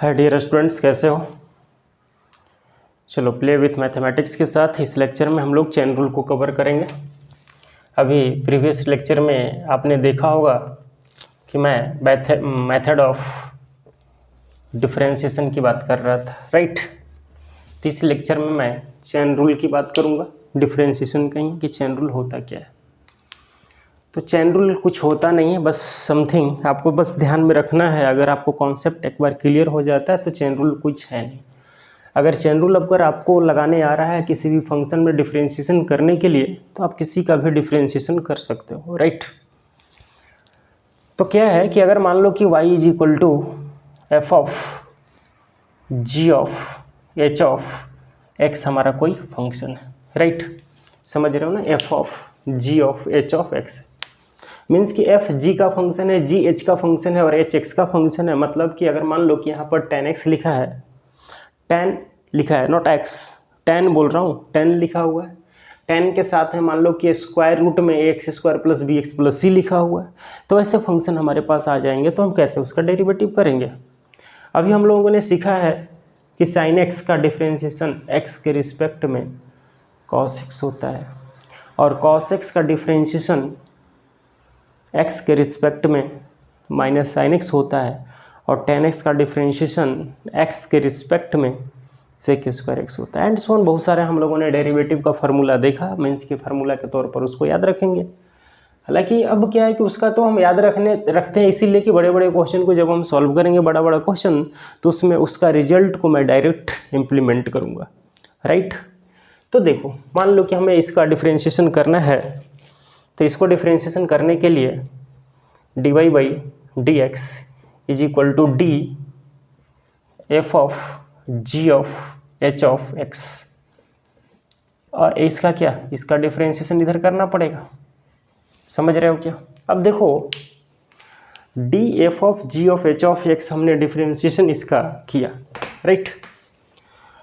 Hi dear students, कैसे हो। चलो, प्ले विथ मैथमेटिक्स के साथ इस लेक्चर में हम लोग चेन रूल को कवर करेंगे। अभी प्रीवियस लेक्चर में आपने देखा होगा कि मैं मेथड ऑफ डिफरेंशिएशन की बात कर रहा था, राइट। तो इस लेक्चर में मैं चेन रूल की बात करूँगा। डिफरेंशिएशन कहीं कि चेन रूल होता क्या है। तो चेन रूल कुछ होता नहीं है, बस समथिंग आपको बस ध्यान में रखना है। अगर आपको कॉन्सेप्ट एक बार क्लियर हो जाता है तो चेन रूल कुछ है नहीं। अगर चेन रूल अगर आपको लगाने आ रहा है किसी भी फंक्शन में डिफरेंशिएशन करने के लिए, तो आप किसी का भी डिफरेंशिएशन कर सकते हो, राइट। तो क्या है कि अगर मान लो कि y is equal to f of g of h of x हमारा कोई फंक्शन है, राइट। समझ रहे हो ना, f of g of h of x means कि एफ जी का फंक्शन है, जी एच का फंक्शन है और एच एक्स का फंक्शन है। मतलब कि अगर मान लो कि यहाँ पर tan x लिखा है, tan लिखा है, नॉट x, tan बोल रहा हूँ, tan लिखा हुआ है। tan के साथ है मान लो कि स्क्वायर रूट में x square plus b x plus c लिखा हुआ है। तो ऐसे फंक्शन हमारे पास आ जाएंगे, तो हम कैसे उसका डेरिवेटिव करेंगे। अभी हम लोगों ने सीखा है कि साइन एक्स का डिफरेंशिएशन एक्स के रिस्पेक्ट में कॉस एक्स होता है और कॉस एक्स का डिफरेंशिएशन एक्स के रिस्पेक्ट में माइनस साइन एक्स होता है और tan x का डिफरेंशिएशन x के रिस्पेक्ट में सेक स्क्वायर एक्स होता है। एंड सो ऑन, बहुत सारे हम लोगों ने डेरिवेटिव का फार्मूला देखा, मीन्स के फार्मूला के तौर पर उसको याद रखेंगे। हालांकि अब क्या है कि उसका तो हम याद रखते हैं इसीलिए कि बड़े बड़े क्वेश्चन को जब हम सॉल्व करेंगे, बड़ा बड़ा क्वेश्चन, तो उसमें उसका रिजल्ट को मैं डायरेक्ट इम्प्लीमेंट करूँगा, राइट। तो देखो, मान लो कि हमें इसका डिफरेंशिएशन करना है, तो इसको डिफरेंशिएशन करने के लिए dy by d x is equal to d f of g of h of x, और इसका क्या, इसका डिफरेंशिएशन इधर करना पड़ेगा। समझ रहे हो क्या। अब देखो, d f of g of h of x हमने डिफरेंशिएशन इसका किया, राइट।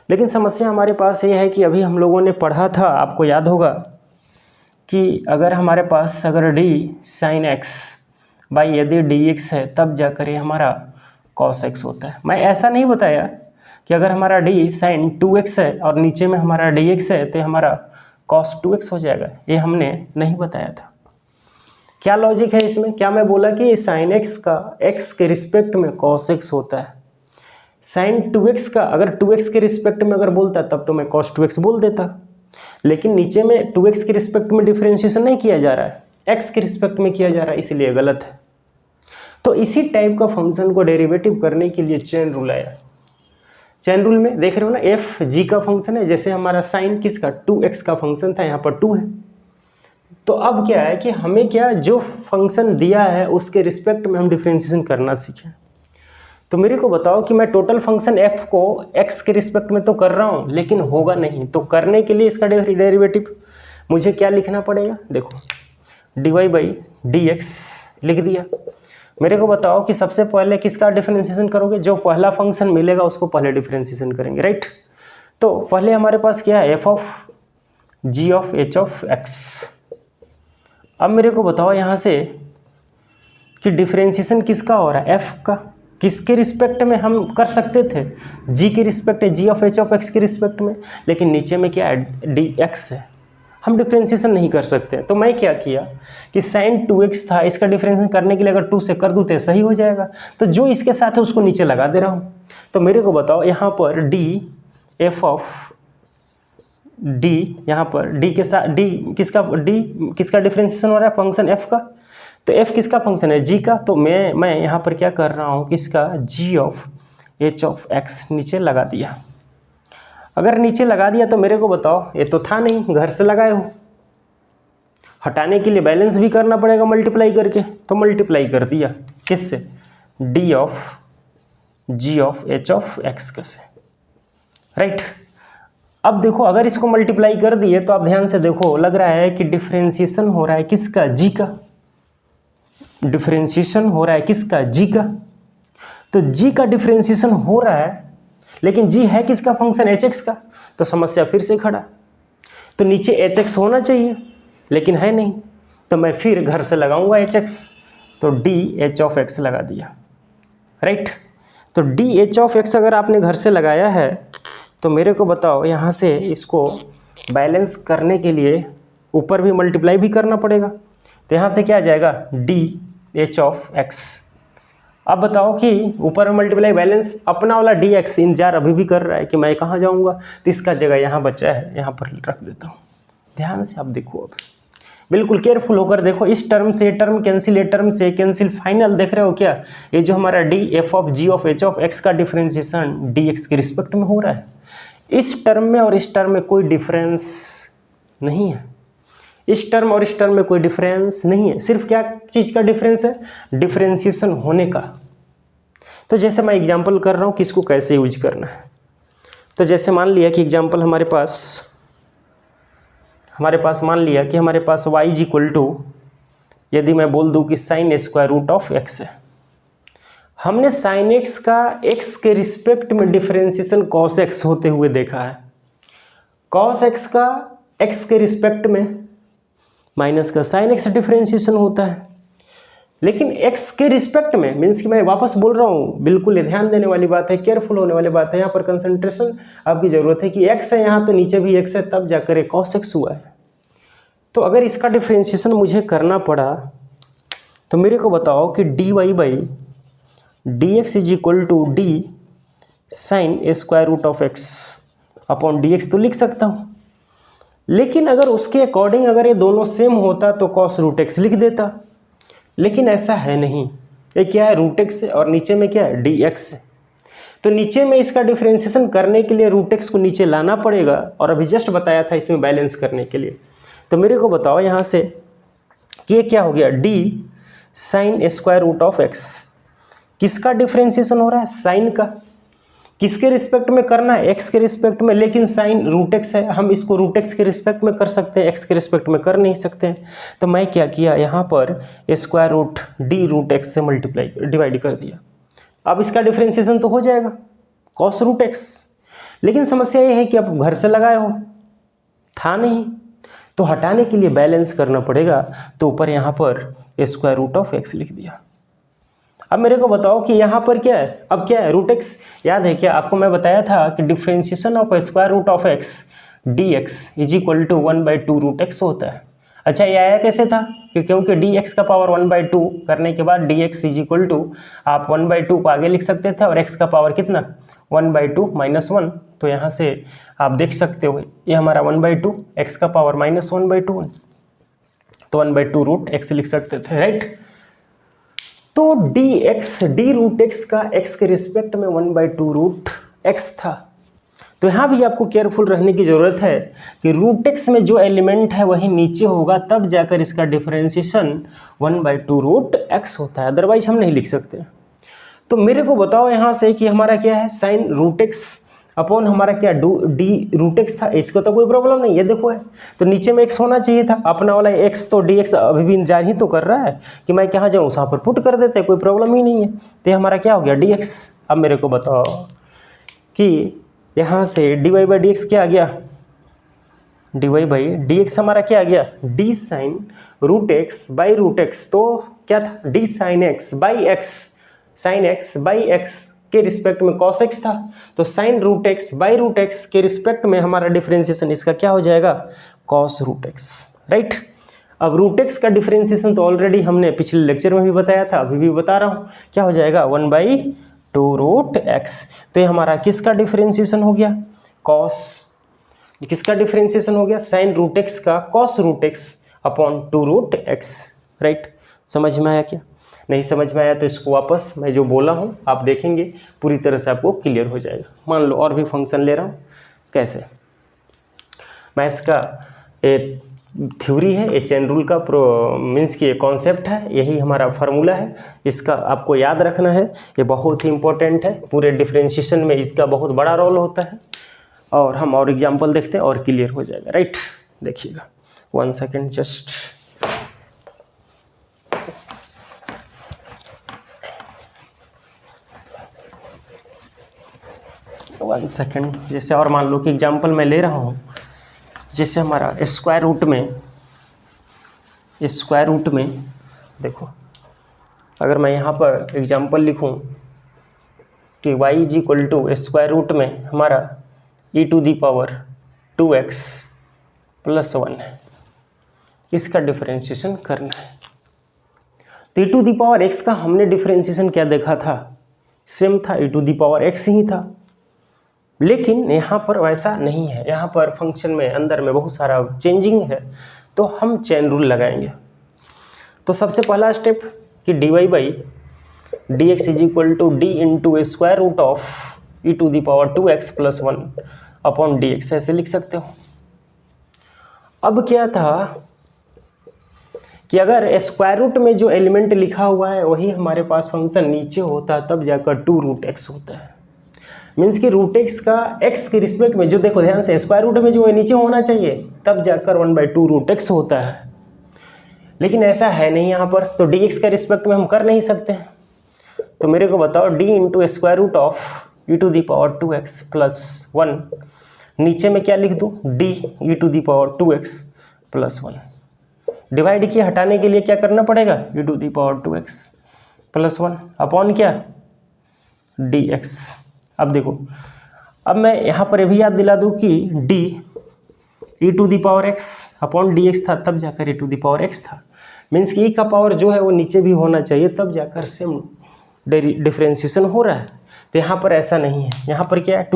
लेकिन समस्या हमारे पास ये है कि अभी हम लोगों ने पढ़ा था, आपको याद होगा कि अगर हमारे पास अगर डी साइन एक्स बाई यदि डी एक्स है, तब जाकर ये हमारा कॉस एक्स होता है। मैं ऐसा नहीं बताया कि अगर हमारा डी साइन 2x है और नीचे में हमारा डी एक्स है तो हमारा कॉस 2x हो जाएगा, ये हमने नहीं बताया था। क्या लॉजिक है इसमें, क्या मैं बोला कि साइन एक्स का x के रिस्पेक्ट में कॉस एक्स होता है। साइन 2x का अगर 2x के रिस्पेक्ट में अगर बोलता तब तो मैं कॉस 2x बोल देता, लेकिन नीचे में 2x के रिस्पेक्ट में डिफरेंशिएशन नहीं किया जा रहा है, x के रिस्पेक्ट में किया जा रहा है, इसलिए गलत है। तो इसी टाइप का फंक्शन को डेरिवेटिव करने के लिए चेन रूल आया। चेन रूल में देख रहे हो ना, एफ जी का फंक्शन है, जैसे हमारा साइन किसका 2x का फंक्शन था, यहाँ पर 2 है। तो अब क्या है कि हमें क्या, जो फंक्शन दिया है उसके रिस्पेक्ट में हम डिफरेंशिएशन करना सीखें। तो मेरे को बताओ कि मैं टोटल फंक्शन f को x के रिस्पेक्ट में तो कर रहा हूँ, लेकिन होगा नहीं। तो करने के लिए इसका डेरिवेटिव मुझे क्या लिखना पड़ेगा, देखो dy बाई डी एक्स लिख दिया। मेरे को बताओ कि सबसे पहले किसका डिफरेंशिएशन करोगे, जो पहला फंक्शन मिलेगा उसको पहले डिफरेंशिएशन करेंगे, राइट। तो पहले हमारे पास क्या है, f of g of h of x. अब मेरे को बताओ यहाँ से कि डिफरेंशिएशन किसका हो रहा है, एफ का। किसके रिस्पेक्ट में हम कर सकते थे, जी के रिस्पेक्ट है, जी ऑफ एच ऑफ एक्स के रिस्पेक्ट में, लेकिन नीचे में क्या है, डी एक्स है, हम डिफरेंशिएशन नहीं कर सकते। तो मैं क्या किया कि साइन 2x था, इसका डिफरेंशिएशन करने के लिए अगर 2 से कर दूँ तो सही हो जाएगा। तो जो इसके साथ है उसको नीचे लगा दे रहा हूँ। तो मेरे को बताओ यहाँ पर डी एफ ऑफ डी, यहाँ पर डी के साथ डी किसका डिफरेंशिएशन हो रहा है, फंक्शन f का। तो f किसका फंक्शन है, g का। तो मैं यहाँ पर क्या कर रहा हूँ, किसका, g of h of x नीचे लगा दिया। अगर नीचे लगा दिया तो मेरे को बताओ, ये तो था नहीं, घर से लगाए हो, हटाने के लिए बैलेंस भी करना पड़ेगा मल्टीप्लाई करके, तो मल्टीप्लाई कर दिया किससे, d of g of h of x के से, राइट। अब देखो, अगर इसको मल्टीप्लाई कर दिए तो आप ध्यान से देखो, लग रहा है कि डिफरेंशिएशन हो रहा है किसका, जी का। डिफरेंशिएशन हो रहा है किसका, जी का। तो जी का डिफरेंशिएशन हो रहा है, लेकिन जी है किसका फंक्शन, एच एक्स का। तो समस्या फिर से खड़ा, तो नीचे एच एक्स होना चाहिए लेकिन है नहीं, तो मैं फिर घर से लगाऊंगा एच एक्स, तो डी एच ऑफ एक्स लगा दिया, राइट। तो तो डी एच ऑफ एक्स अगर आपने घर से लगाया है तो मेरे को बताओ यहाँ से इसको बैलेंस करने के लिए ऊपर भी मल्टीप्लाई भी करना पड़ेगा। तो यहाँ से क्या आ जाएगा डी एच ऑफ एक्स। अब बताओ कि ऊपर में मल्टीप्लाई बैलेंस अपना वाला डी एक्स इंतजार अभी भी कर रहा है कि मैं कहाँ जाऊँगा, तो इसका जगह यहाँ बचा है, यहाँ पर रख देता हूँ। ध्यान से आप देखो, अब बिल्कुल केयरफुल होकर देखो। इस टर्म से टर्म कैंसिल, ये टर्म से कैंसिल, फाइनल देख रहे हो क्या, ये जो हमारा d f of g of h of x का डिफ्रेंसिएशन डी एक्स के रिस्पेक्ट में हो रहा है। इस टर्म में और इस टर्म में कोई डिफरेंस नहीं है, इस टर्म और इस टर्म में कोई डिफरेंस नहीं है। सिर्फ क्या चीज़ का डिफरेंस है, डिफरेंशिएशन होने का। तो जैसे मैं एग्जांपल कर रहा हूँ किसको कैसे यूज करना है। तो जैसे मान लिया कि एग्जांपल हमारे पास मान लिया कि हमारे पास y इज इक्वल टू, यदि मैं बोल दूं कि sine square root of x है। हमने साइन एक्स का x के रिस्पेक्ट में डिफरेंशिएशन कॉस एक्स होते हुए देखा है। कॉस एक्स का x के रिस्पेक्ट में माइनस का साइन एक्स डिफरेंशिएशन होता है। लेकिन x के रिस्पेक्ट में मीन्स कि मैं वापस बोल रहा हूँ, बिल्कुल ध्यान देने वाली बात है, केयरफुल होने वाली बात है, यहाँ पर कंसंट्रेशन आपकी ज़रूरत है कि x है यहाँ तो नीचे भी x है, तब जाकर ये cos x हुआ है। तो अगर इसका डिफरेंशिएशन मुझे करना पड़ा तो मेरे को बताओ कि dy by d x is equal to d sine square root of x upon d x तो लिख सकता हूँ। लेकिन अगर उसके अकॉर्डिंग अगर ये दोनों सेम होता तो cos रूट एक्स लिख देता, लेकिन ऐसा है नहीं। ये क्या है, रूट एक्स है और नीचे में क्या है, डी एक्स है। तो नीचे में इसका डिफरेंशिएशन करने के लिए रूट एक्स को नीचे लाना पड़ेगा, और अभी जस्ट बताया था इसमें बैलेंस करने के लिए। तो मेरे को बताओ यहाँ से कि ये क्या हो गया, d sine square root of x. किसका डिफरेंशिएशन हो रहा है, साइन का। किसके रिस्पेक्ट में करना है, एक्स के रिस्पेक्ट में, लेकिन साइन रूट एक्स है, हम इसको रूट एक्स के रिस्पेक्ट में कर सकते हैं, एक्स के रिस्पेक्ट में कर नहीं सकते हैं। तो मैं क्या किया, यहाँ पर square root d root x से डिवाइड कर दिया। अब इसका डिफरेंशिएशन तो हो जाएगा कॉस रूट एक्स। लेकिन समस्या ये है कि आप घर से लगाए हो, था नहीं, तो हटाने के लिए बैलेंस करना पड़ेगा। तो ऊपर यहाँ पर स्क्वायर रूट ऑफ एक्स लिख दिया। अब मेरे को बताओ कि यहाँ पर क्या है, अब क्या है, रूट एक्स। याद है क्या आपको मैं बताया था कि differentiation of square root of x d x is equal to 1/2 root x होता है। अच्छा, ये आया कैसे था कि क्योंकि डी एक्स का पावर 1/2 करने के बाद d x is equal to आप 1/2 को आगे लिख सकते थे, और एक्स का पावर कितना 1/2 -1। तो यहाँ से आप देख सकते हो ये हमारा 1/2, एक्स का पावर -1/2, तो 1/2 रूट एक्स लिख सकते थे, राइट। तो डी रूट एक्स का एक्स के रिस्पेक्ट में 1/2 रूट एक्स था। तो यहाँ भी आपको केयरफुल रहने की ज़रूरत है कि रूट एक्स में जो एलिमेंट है वही नीचे होगा, तब जाकर इसका डिफरेंशिएशन 1/2 रूट एक्स होता है, अदरवाइज हम नहीं लिख सकते। तो मेरे को बताओ यहाँ से कि हमारा क्या है, साइन रूट एक्स अपॉन हमारा क्या डी रूट एक्स था। इसको तो कोई प्रॉब्लम नहीं है, देखो है तो नीचे में एक्स होना चाहिए था अपना वाला एक्स, तो डी एक्स अभी भी इंतजार ही तो कर रहा है कि मैं कहाँ जाऊँ, वहाँ पर पुट कर देते, कोई प्रॉब्लम ही नहीं है। तो हमारा क्या हो गया, डी एक्स। अब मेरे को बताओ कि यहाँ से d y by d x क्या आ गया, d y by d x हमारा क्या आ गया, d sine root x by root x. तो क्या था, d sine x by x, sine x by x के रिस्पेक्ट में cos x था, तो sine root x by root x के रिस्पेक्ट में हमारा डिफरेंशिएशन इसका क्या हो जाएगा, cos रूट एक्स, राइट। अब रूट एक्स का डिफरेंशिएशन तो ऑलरेडी हमने पिछले लेक्चर में भी बताया था, अभी भी बता रहा हूँ, क्या हो जाएगा 1/2 रूट एक्स। तो ये हमारा किसका डिफरेंशिएशन हो गया, cos, किसका डिफरेंशिएशन हो गया, साइन रूट एक्स का cos root x upon 2 root x, right. समझ में आया क्या, नहीं समझ में आया तो इसको वापस मैं जो बोला हूँ आप देखेंगे, पूरी तरह से आपको क्लियर हो जाएगा। मान लो और भी फंक्शन ले रहा हूँ, कैसे, मैं इसका एक थ्योरी है, ये चेन रूल का मीन्स कि ये कॉन्सेप्ट है, यही हमारा फार्मूला है, इसका आपको याद रखना है, ये बहुत ही इंपॉर्टेंट है, पूरे डिफरेंशिएशन में इसका बहुत बड़ा रोल होता है। और हम और एग्जाम्पल देखते हैं और क्लियर हो जाएगा, राइट। देखिएगा 1 सेकेंड जस्ट, वन सेकेंड। जैसे और मान लो कि एग्जाम्पल मैं ले रहा हूँ, जैसे हमारा स्क्वायर रूट में देखो, अगर मैं यहाँ पर एग्जाम्पल लिखूँ कि y is equal to square root में हमारा e to the power 2x plus 1 है, इसका डिफरेंशिएशन करना है। तो e to the power x का हमने डिफरेंशिएशन क्या देखा था, सेम था, e to the power x ही था, लेकिन यहाँ पर वैसा नहीं है, यहाँ पर फंक्शन में अंदर में बहुत सारा चेंजिंग है, तो हम चेन रूल लगाएंगे। तो सबसे पहला स्टेप कि dy by d x is equal to d into square root of e to the power 2x plus 1 upon d x, ऐसे लिख सकते हो। अब क्या था कि अगर स्क्वायर रूट में जो एलिमेंट लिखा हुआ है वही हमारे पास फंक्शन नीचे होता है, तब जाकर 2 रूट एक्स होता है। मीन्स कि रूट एक्स का एक्स के रिस्पेक्ट में, जो देखो ध्यान से, स्क्वायर रूट में जो है नीचे होना चाहिए, तब जाकर 1/2 रूट एक्स होता है, लेकिन ऐसा है नहीं यहाँ पर, तो डी एक्स का रिस्पेक्ट में हम कर नहीं सकते हैं। तो मेरे को बताओ d into square root of e to the power 2x plus 1, नीचे में क्या लिख दूँ, d e to the power 2x plus 1। Divide किया, हटाने के लिए क्या करना पड़ेगा, e to the power 2x plus 1 upon क्या, dx। अब देखो, अब मैं यहाँ पर भी याद दिला दूँ कि d e to the power x upon dx था, तब जाकर e to the power x था। मीन्स कि e का पावर जो है वो नीचे भी होना चाहिए, तब जाकर सेम डिफरेंशिएशन हो रहा है। तो यहाँ पर ऐसा नहीं है, यहाँ पर क्या है,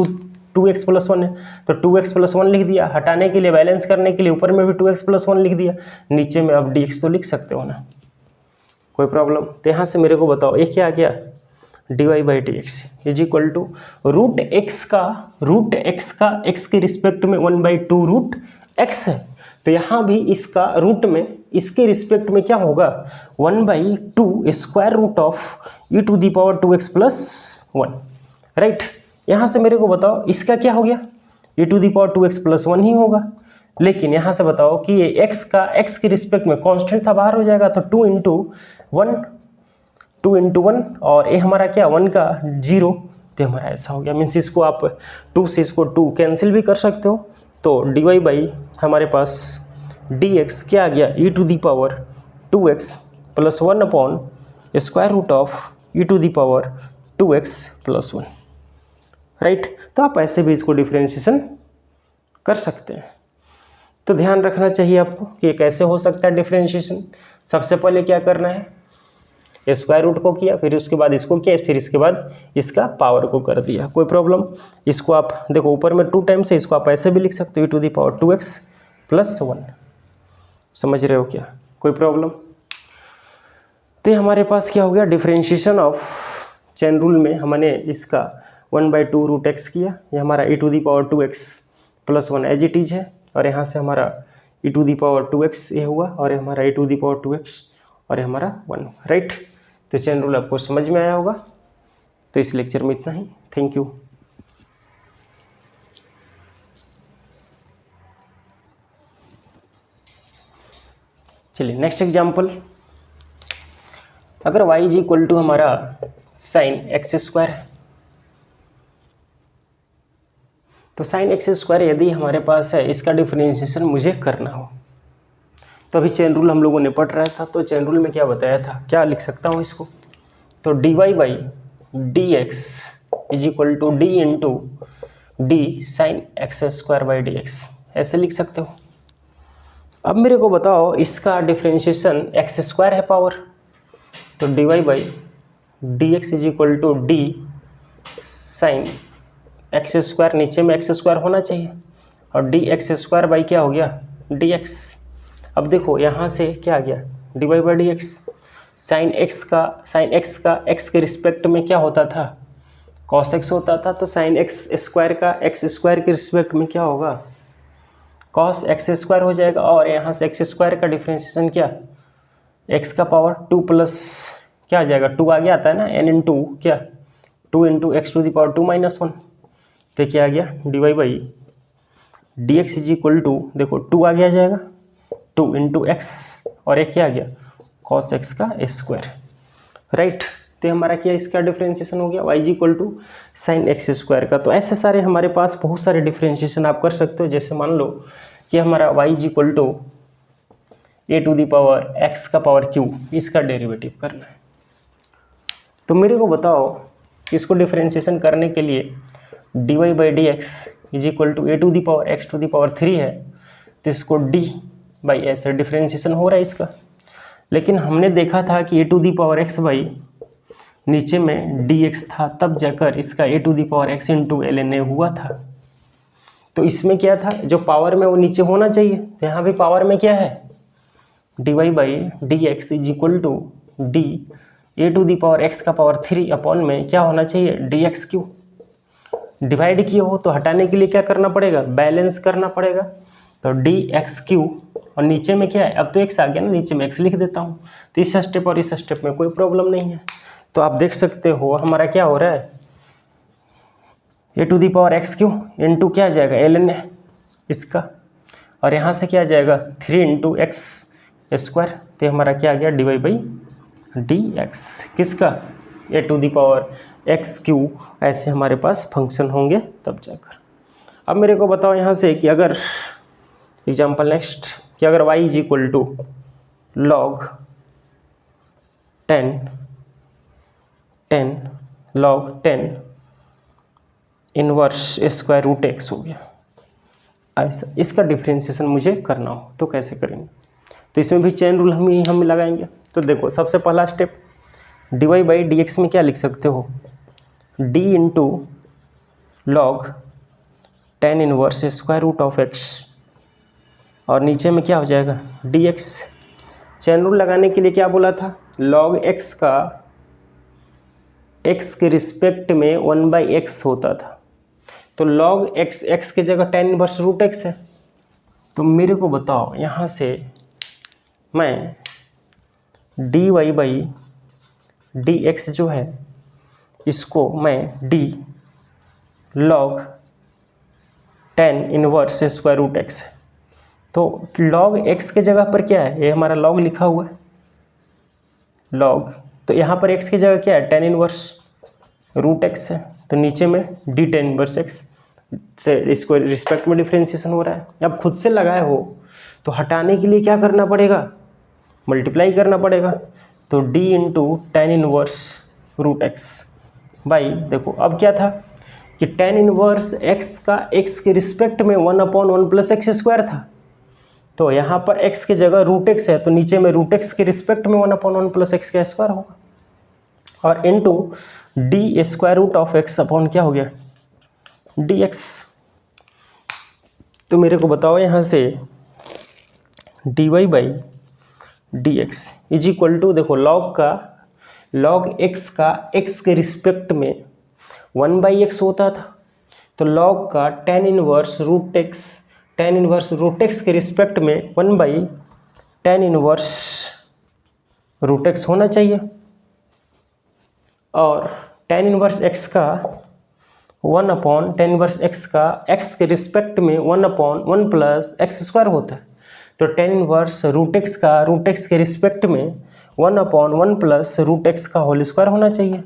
2x प्लस 1 है, तो 2x प्लस 1 लिख दिया, हटाने के लिए, बैलेंस करने के लिए ऊपर में भी 2x प्लस 1 लिख दिया, नीचे में अब dx तो लिख सकते हो ना, कोई प्रॉब्लम। तो यहाँ से मेरे को बताओ ये क्या आ गया, dy by d x is equal to root x का x के रिस्पेक्ट में 1/2 रूट x है, तो यहाँ भी इसका रूट में इसके रिस्पेक्ट में क्या होगा, 1/2 square root of e to the power 2x plus 1, right. यहाँ से मेरे को बताओ इसका क्या हो गया, e to the power 2x plus 1 ही होगा, लेकिन यहाँ से बताओ कि ये x का x के रिस्पेक्ट में कांस्टेंट था, बाहर हो जाएगा, तो 2 इंटू 1 और ये हमारा क्या 1 का 0, तो हमारा ऐसा हो गया। मीन्स इसको आप 2 से इसको 2 कैंसिल भी कर सकते हो, तो डी वाई बाई हमारे पास dx क्या आ गया, e to the power 2x plus 1 upon square root of e to the power 2x plus 1, right. तो आप ऐसे भी इसको डिफरेंशिएशन कर सकते हैं। तो ध्यान रखना चाहिए आपको कि ये कैसे हो सकता है डिफरेंशिएशन। सबसे पहले क्या करना है, स्क्वायर रूट को किया, फिर उसके बाद इसको किया, फिर इसके बाद इसका पावर को कर दिया, कोई प्रॉब्लम। इसको आप देखो ऊपर में 2 टाइम्स है, इसको आप ऐसे भी लिख सकते हो, e to the power 2x plus 1, समझ रहे हो क्या, कोई प्रॉब्लम। तो ये हमारे पास क्या हो गया, डिफरेंशिएशन ऑफ चेन रूल में हमने इसका 1/2 रूट एक्स किया, ये हमारा e to the power 2x plus 1 as it is है, और यहाँ से हमारा e to the power 2x ये हुआ, और ये हमारा e to the power 2x और ये हमारा 1, राइट। तो चेन रूल आपको समझ में आया होगा। तो इस लेक्चर में इतना ही, थैंक यू। चलिए नेक्स्ट एग्जाम्पल, अगर y इज इक्वल टू हमारा साइन एक्स स्क्वायर है, तो साइन एक्स स्क्वायर यदि हमारे पास है, इसका डिफरेंशिएशन मुझे करना हो, तो अभी चेन रूल हम लोगों ने पढ़ रहा था, तो चेन रूल में क्या बताया था, क्या लिख सकता हूँ इसको, तो d y by d x is equal to d into d sine x square by d x, ऐसे लिख सकते हो। अब मेरे को बताओ इसका डिफरेंशिएशन एक्स स्क्वायर है पावर, तो d y by d x is equal to d sine x square, नीचे में एक्स स्क्वायर होना चाहिए, और डी एक्स स्क्वायर बाई क्या हो गया, डी एक्स। अब देखो यहाँ से क्या आ गया, d y by d x, sine x का एक्स के रिस्पेक्ट में क्या होता था, कॉस एक्स होता था, तो साइन एक्स स्क्वायर का एक्स स्क्वायर के रिस्पेक्ट में क्या होगा, कॉस एक्स स्क्वायर हो जाएगा, और यहाँ से एक्स स्क्वायर का डिफरेंशिएशन क्या, एक्स का पावर 2 प्लस क्या आ जाएगा, 2 आगे आता है ना, एन इंटू क्या 2 into x to the power 2 minus 1, तो क्या आ गया, d y by d x is equal to, देखो 2 आगे आ जाएगा, 2 इंटू एक्स, और एक क्या आ गया, कॉस एक्स का स्क्वायर, राइट। तो हमारा क्या इसका डिफरेंशिएशन हो गया, y is equal to sine x square का। तो ऐसे सारे हमारे पास बहुत सारे डिफरेंशिएशन आप कर सकते हो, जैसे मान लो कि हमारा y is equal to a to the power x का पावर क्यू, इसका डेरिवेटिव करना है। तो मेरे को बताओ इसको डिफ्रेंशिएशन करने के लिए dy by d x is equal to a to the power x to the power 3 है, तो इसको d बाई एस डिफ्रेंशिएशन हो रहा है इसका। लेकिन हमने देखा था कि a to the power x by नीचे में dx था, तब जाकर इसका a to the power x into l n a हुआ था। तो इसमें क्या था, जो पावर में वो नीचे होना चाहिए, तो यहाँ भी पावर में क्या है, dy by d x is equal to d a to the power x का पावर 3 अपॉन में क्या होना चाहिए, डी एक्स क्यू। डिवाइड किए हो तो हटाने के लिए क्या करना पड़ेगा, बैलेंस करना पड़ेगा। तो डी एक्स क्यू और नीचे में क्या है, अब तो एक्स आ गया ना, नीचे में एक्स लिख देता हूँ। तो इस स्टेप और इस स्टेप में कोई प्रॉब्लम नहीं है। तो आप देख सकते हो हमारा क्या हो रहा है, a to the power x q into क्या आ जाएगा एल एन ए इसका, और यहाँ से क्या आ जाएगा 3 इंटू एक्स स्क्वायर। तो हमारा क्या आ गया d y by d x किसका, a to the power x q. ऐसे हमारे पास फंक्शन होंगे तब जाकर। अब मेरे को बताओ यहाँ से कि अगर एग्जाम्पल नेक्स्ट, कि अगर y is equal to log 10 log 10 inverse square root x हो गया, ऐसा इसका डिफ्रेंशिएशन मुझे करना हो तो कैसे करेंगे। तो इसमें भी चेन रूल हम लगाएंगे। तो देखो सबसे पहला step, d y by d x में क्या लिख सकते हो, d into log 10 inverse square root of x, और नीचे में क्या हो जाएगा dx। चेन रूल लगाने के लिए क्या बोला था, log x का x के रिस्पेक्ट में 1/x होता था। तो log x की जगह 10 इनवर्स रूट x है। तो मेरे को बताओ यहाँ से मैं dy बाई dx जो है इसको मैं d log 10 inverse square root x है। तो log x के जगह पर क्या है, ये हमारा log लिखा हुआ है log, तो यहाँ पर x की जगह क्या है 10 इनवर्स रूट x है। तो नीचे में d 10 इनवर्स x से इसको रिस्पेक्ट में डिफ्रेंशिएशन हो रहा है। अब खुद से लगाए हो तो हटाने के लिए क्या करना पड़ेगा, मल्टीप्लाई करना पड़ेगा। तो d into 10 inverse root x by, देखो अब क्या था कि 10 इनवर्स x का x के रिस्पेक्ट में 1/1 प्लस एक्स स्क्वायर था। तो यहाँ पर x की जगह रूट x है, तो नीचे में रूट x के रिस्पेक्ट में 1/1 प्लस एक्स का स्क्वायर होगा, और into d square root of x upon क्या हो गया dx। तो मेरे को बताओ यहाँ से dy by d x is equal to, देखो log x का x के रिस्पेक्ट में 1/x होता था। तो log का 10 इनवर्स रूट एक्स के रिस्पेक्ट में 1/10 इनवर्स रूट एक्स होना चाहिए, और 10 इनवर्स एक्स का 1/10 इनवर्स एक्स का एक्स के रिस्पेक्ट में 1/1 प्लस एक्स स्क्वायर होता है। तो 10 इनवर्स रूट एक्स का रूट एक्स के रिस्पेक्ट में 1/1 प्लस रूट एक्स का होल स्क्वायर होना चाहिए।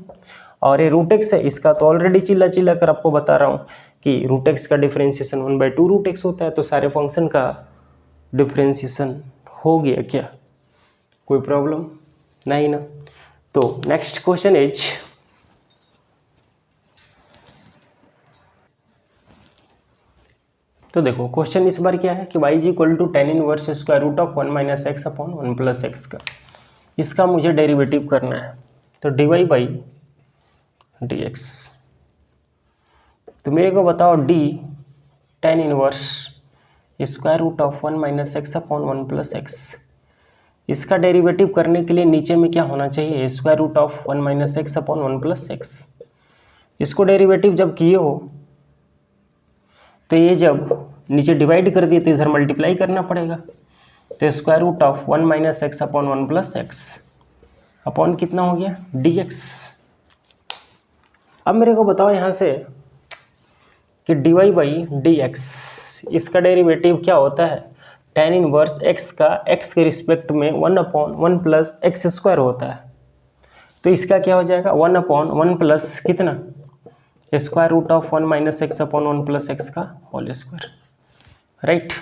और ये रूट एक्स है, इसका तो ऑलरेडी चिल्ला कर आपको बता रहा हूँ कि रूट एक्स का डिफ्रेंशिएशन 1/2 रूट एक्स होता है। तो सारे फंक्शन का डिफ्रेंशिएशन हो गया क्या, कोई प्रॉब्लम नहीं ना। तो नेक्स्ट क्वेश्चन इज, तो देखो क्वेश्चन इस बार क्या है कि y is equal to 10 inverse square root of 1 minus x upon 1 plus x का, इसका मुझे डेरिवेटिव करना है। तो dy बाई डी एक्स, तो मेरे को बताओ d 10 inverse square root of 1 minus x upon 1 plus x, इसका डेरिवेटिव करने के लिए नीचे में क्या होना चाहिए, square root of 1 minus x upon 1 plus x. इसको डेरिवेटिव जब किए हो तो ये जब नीचे डिवाइड कर दिए तो इधर मल्टीप्लाई करना पड़ेगा। तो square root of 1 minus x upon 1 plus x upon कितना हो गया dx। अब मेरे को बताओ यहाँ से कि dy बाई डी एक्स, इसका डेरिवेटिव क्या होता है, 10 इनवर्स x का x के रिस्पेक्ट में 1/1 प्लस एक्स स्क्वायर होता है। तो इसका क्या हो जाएगा 1/1 प्लस कितना, square root of 1 minus x upon 1 plus x का होल स्क्वायर, राइट।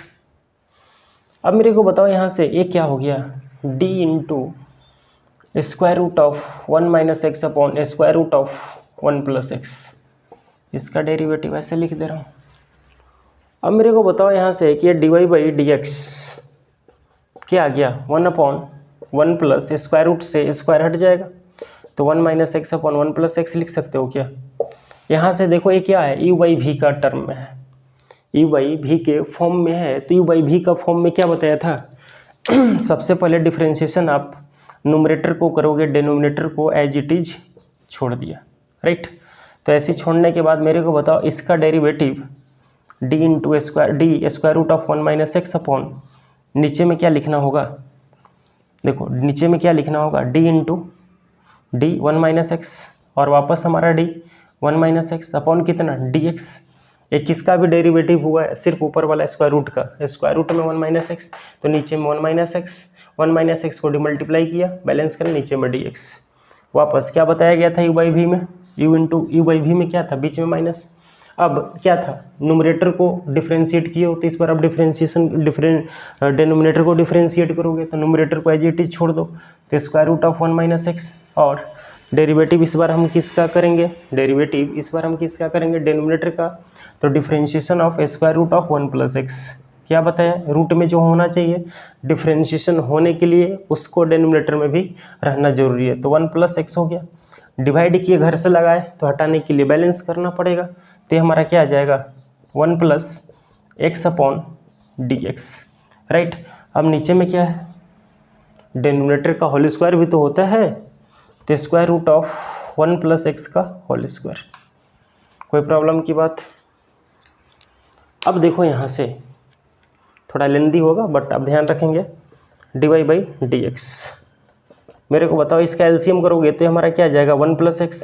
अब मेरे को बताओ यहाँ से ये क्या हो गया, d into square root of 1 minus x upon square root of 1 plus x, इसका डेरिवेटिव ऐसे लिख दे रहा हूँ। अब मेरे को बताओ यहाँ से कि d y by d x क्या आ गया, 1/1 प्लस स्क्वायर रूट से स्क्वायर हट जाएगा तो 1 minus x upon 1 plus x लिख सकते हो क्या। यहाँ से देखो ये क्या है, यू बाई भी का टर्म में है, यू बाई भी के फॉर्म में है, तो यू बाई भी का फॉर्म में क्या बताया था सबसे पहले डिफ्रेंशिएशन आप न्यूमरेटर को करोगे, डिनोमिनेटर को एज इट इज छोड़ दिया, राइट। तो ऐसे छोड़ने के बाद मेरे को बताओ इसका derivative d into square d square root of 1 minus x upon नीचे में क्या लिखना होगा, देखो नीचे में क्या लिखना होगा, D into D 1 minus x और वापस हमारा डी 1 माइनस एक्स अपॉन कितना डी एक्स। एक किसका भी डेरिवेटिव हुआ है, सिर्फ ऊपर वाला स्क्वायर रूट का, स्क्वायर रूट में 1 माइनस एक्स तो नीचे में 1 माइनस एक्स, 1 माइनस एक्स को डिमल्टीप्लाई किया, बैलेंस करें, नीचे में डी एक्स। वापस क्या बताया गया था यू बाई भी में, यू इंटू यू बाई भी में क्या था, बीच में माइनस। अब क्या था, न्यूमरेटर को डिफ्रेंशिएट किए हो तो इस बार अब डिनोमिनेटर को डिफ्रेंशिएट करोगे तो न्यूमरेटर को एज इट इज छोड़ दो, तो square root of 1 minus x और डेरिवेटिव इस बार हम किसका करेंगे, डेरिवेटिव इस बार हम किसका करेंगे, डिनोमिनेटर का। तो differentiation of square root of 1 plus x क्या बताया, रूट में जो होना चाहिए डिफ्रेंशिएशन होने के लिए उसको डिनोमिनेटर में भी रहना जरूरी है, तो 1 प्लस एक्स हो गया। डिवाइड किए घर से लगाए तो हटाने के लिए बैलेंस करना पड़ेगा, तो ये हमारा क्या आ जाएगा 1 plus x upon d x, right. अब नीचे में क्या है, डिनोमिनेटर का होल स्क्वायर भी तो होता है, तो square root of 1 plus x का होल स्क्वायर, कोई प्रॉब्लम की बात। अब देखो यहाँ से थोड़ा लेंदी होगा बट अब ध्यान रखेंगे, d y by d x मेरे को बताओ इसका एलसीएम करोगे तो हमारा क्या आ जाएगा 1 plus x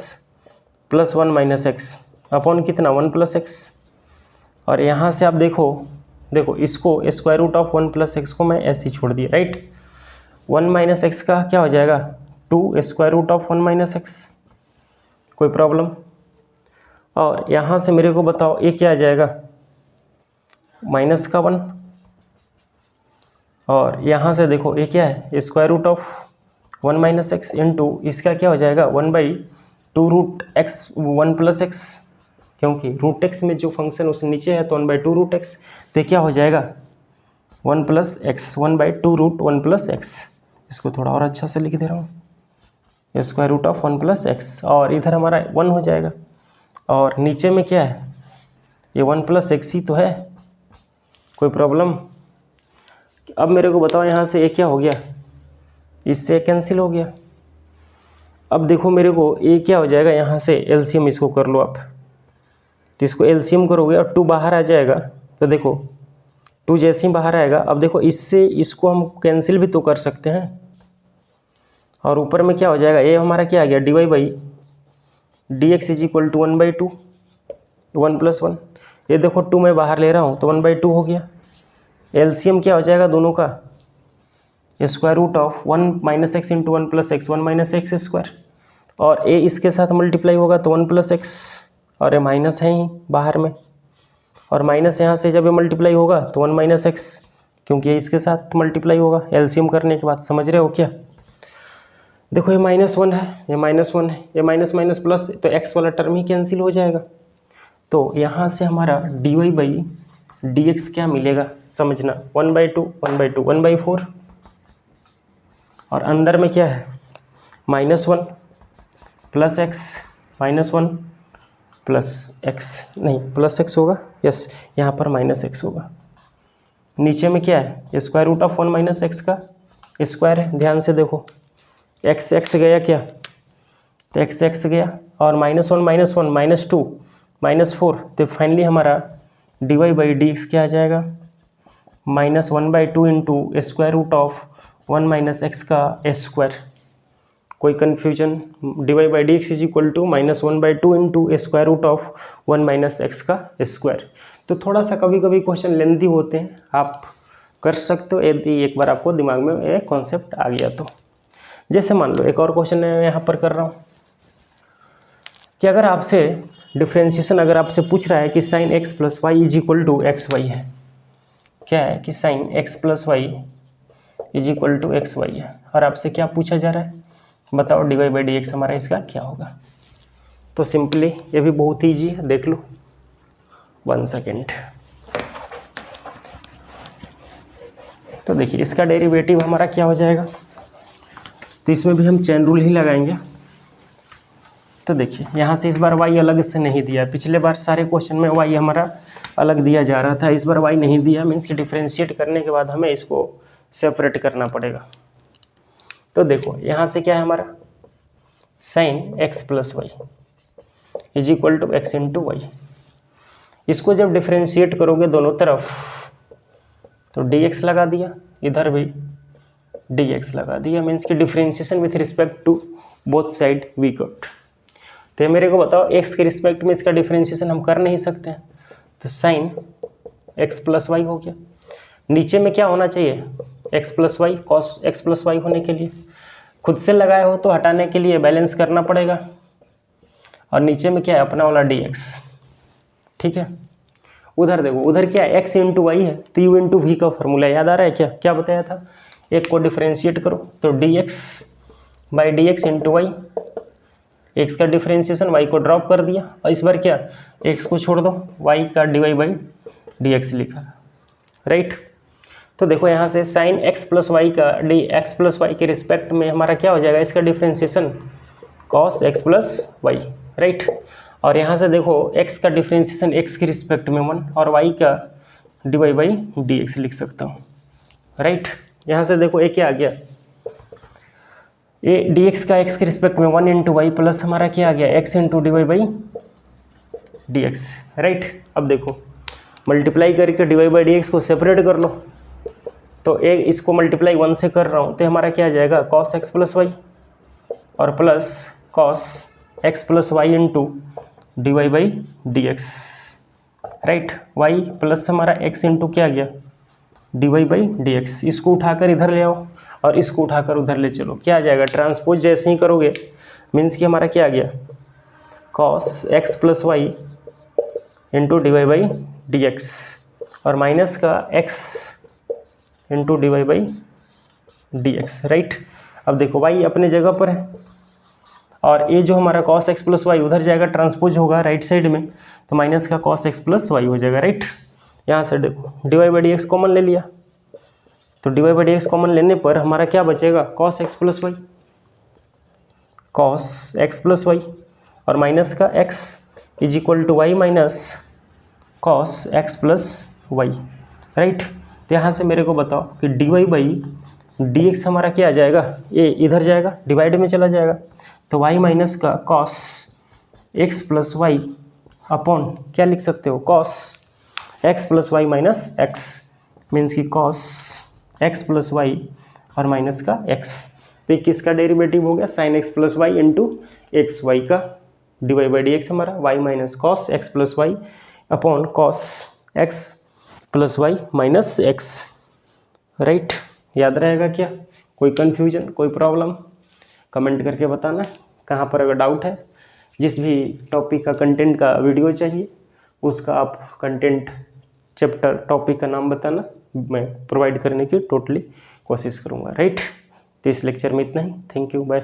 plus 1 minus x upon कितना 1 प्लस एक्स। और यहाँ से आप देखो इसको square root of 1 plus x को मैं ऐसे ही छोड़ दिया, राइट। 1 माइनस एक्स का क्या हो जाएगा 2 square root of 1 minus x, कोई प्रॉब्लम। और यहाँ से मेरे को बताओ ये क्या आ जाएगा माइनस का 1, और यहाँ से देखो ये क्या है square root of 1 minus x into इसका क्या हो जाएगा 1/2 रूट एक्स 1 प्लस एक्स, क्योंकि रूट एक्स में जो फंक्शन उस नीचे है तो 1/2 रूट एक्स, तो क्या हो जाएगा 1 plus x 1/2 root 1 plus x. इसको थोड़ा और अच्छा से लिख दे रहा हूँ, square root of 1 plus x और इधर हमारा 1 हो जाएगा, और नीचे में क्या है ये 1 प्लस एक्स ही तो है, कोई प्रॉब्लम। अब मेरे को बताओ यहाँ से ये क्या हो गया, इससे कैंसिल हो गया। अब देखो मेरे को ये क्या हो जाएगा, यहाँ से एलसीएम इसको कर लो आप, तो इसको एलसीएम करोगे और 2 बाहर आ जाएगा, तो देखो 2 जैसे ही बाहर आएगा, अब देखो इससे इसको हम कैंसिल भी तो कर सकते हैं, और ऊपर में क्या हो जाएगा ये हमारा क्या आ गया d y by d x is equal to 1/2 1 plus 1, ये देखो 2 मैं बाहर ले रहा हूँ तो 1/2 हो गया। एलसीएम क्या हो जाएगा दोनों का square root of 1 minus x into 1 plus x 1 minus x square, और ए इसके साथ मल्टीप्लाई होगा तो 1 प्लस एक्स, और ये माइनस है ही बाहर में, और माइनस यहाँ से जब ये मल्टीप्लाई होगा तो 1 माइनस एक्स, क्योंकि ये इसके साथ मल्टीप्लाई होगा एलसीएम करने के बाद, समझ रहे हो क्या। देखो ये -1 है, ये -1 है, ये माइनस माइनस प्लस, तो एक्स वाला टर्म ही कैंसिल हो जाएगा। तो यहाँ से हमारा d y by d x क्या मिलेगा समझना, 1/2 1/2 1/4, और अंदर में क्या है -1 प्लस एक्स -1 प्लस एक्स, नहीं प्लस एक्स होगा, यस यहाँ पर माइनस एक्स होगा। नीचे में क्या है square root of 1 minus x का स्क्वायर है, ध्यान से देखो एक्स एक्स गया क्या, तो एक्स एक्स गया, और -1 -2 -4, तो फाइनली हमारा d y by d x क्या आ जाएगा -1/2 into square root of 1 minus x का स्क्वायर। कोई confusion, d y by d x is equal to -1/2 into square root of 1 minus x का स्क्वायर। तो थोड़ा सा कभी कभी क्वेश्चन लेंथी होते हैं, आप कर सकते हो यदि एक बार आपको दिमाग में ये कॉन्सेप्ट आ गया तो। जैसे मान लो एक और क्वेश्चन मैं यहाँ पर कर रहा हूँ कि अगर आपसे डिफ्रेंशिएशन अगर आपसे पूछ रहा है कि sine x plus y is equal to x y है, क्या है कि sine x plus y is equal to x y है, और आपसे क्या पूछा जा रहा है बताओ d y by d x हमारा इसका क्या होगा। तो सिंपली ये भी बहुत ईजी है, देख लो। 1 सेकेंड। तो देखिए इसका डेरिवेटिव हमारा क्या हो जाएगा, तो इसमें भी हम चेन रूल ही लगाएंगे। तो देखिए यहाँ से इस बार y अलग से नहीं दिया, पिछले बार सारे क्वेश्चन में y हमारा अलग दिया जा रहा था, इस बार y नहीं दिया, मीन्स कि डिफ्रेंशिएट करने के बाद हमें इसको सेपरेट करना पड़ेगा। तो देखो यहाँ से क्या है हमारा sine x plus y is equal to x into y. इसको जब डिफ्रेंशिएट करोगे दोनों तरफ तो dx लगा दिया, इधर भी dx लगा दिया, मीन्स कि differentiation with respect to both side we got. तो मेरे को बताओ x के रिस्पेक्ट में इसका डिफ्रेंशिएशन हम कर नहीं सकते हैं, तो साइन x प्लस वाई हो गया। नीचे में क्या होना चाहिए x plus y, cos x plus y होने के लिए खुद से लगाए हो तो हटाने के लिए बैलेंस करना पड़ेगा, और नीचे में क्या है अपना वाला dx, ठीक है। उधर देखो, उधर क्या है x इंटू वाई है, तो u इंटू वी का फॉर्मूला याद आ रहा है क्या, क्या बताया था, एक को डिफ्रेंशिएट करो तो dx by d x into y, x का डिफ्रेंशिएशन y को ड्रॉप कर दिया, और इस बार क्या x को छोड़ दो, y का d y by d x लिखा, राइट। तो देखो यहाँ से साइन x प्लस वाई का डी एक्स प्लस वाई के रिस्पेक्ट में हमारा क्या हो जाएगा, इसका differentiation cos x plus y, right. और यहाँ से देखो x का डिफ्रेंशिएशन x के रिस्पेक्ट में 1 और y का d y by d x लिख सकता हूँ, राइट। यहाँ से देखो एक क्या आ गया, ए डी एक्स का x के रिस्पेक्ट में 1 इंटू वाई प्लस हमारा क्या आ गया x into d y by d x, right. अब देखो मल्टीप्लाई करके d y by d x को सेपरेट कर लो, तो ए इसको मल्टीप्लाई 1 से कर रहा हूँ तो हमारा क्या आ जाएगा कॉस एक्स प्लस वाई और plus cos x plus y into d y by d x, right. Y plus हमारा एक्स इंटू क्या आ गया d y by d x. इसको उठाकर इधर ले आओ और इसको उठाकर उधर ले चलो, क्या आ जाएगा ट्रांसपोज जैसे ही करोगे मीन्स कि हमारा क्या आ गया cos x plus y into d y by d x और माइनस का x into d y by d x, right. अब देखो वाई अपने जगह पर है और ये जो हमारा कॉस एक्स प्लस वाई उधर जाएगा, ट्रांसपोज होगा राइट साइड में, तो माइनस का कॉस एक्स प्लस वाई हो जाएगा, राइट। यहाँ से देखो d y by d x common ले लिया, तो d y by d x common लेने पर हमारा क्या बचेगा cos x plus y, cos x plus y और माइनस का x is equal to y minus cos x plus y, right. तो यहाँ से मेरे को बताओ कि d y by d x हमारा क्या आ जाएगा, ये इधर जाएगा डिवाइड में चला जाएगा, तो वाई माइनस का cos x plus y upon क्या लिख सकते हो cos x plus y minus x, means की कॉस एक्स प्लस वाई और माइनस का एक्स, तो किसका डेरिवेटिव हो गया sine x plus y into x, y का d y by d x हमारा y minus cos x plus y upon cos x plus y minus x, right. याद रहेगा क्या, कोई कन्फ्यूजन कोई प्रॉब्लम कमेंट करके बताना, कहाँ पर अगर डाउट है। जिस भी टॉपिक का कंटेंट का वीडियो चाहिए उसका आप कंटेंट चैप्टर टॉपिक का नाम बताना, मैं प्रोवाइड करने की टोटली कोशिश करूँगा, राइट। तो इस लेक्चर में इतना ही, थैंक यू, बाय।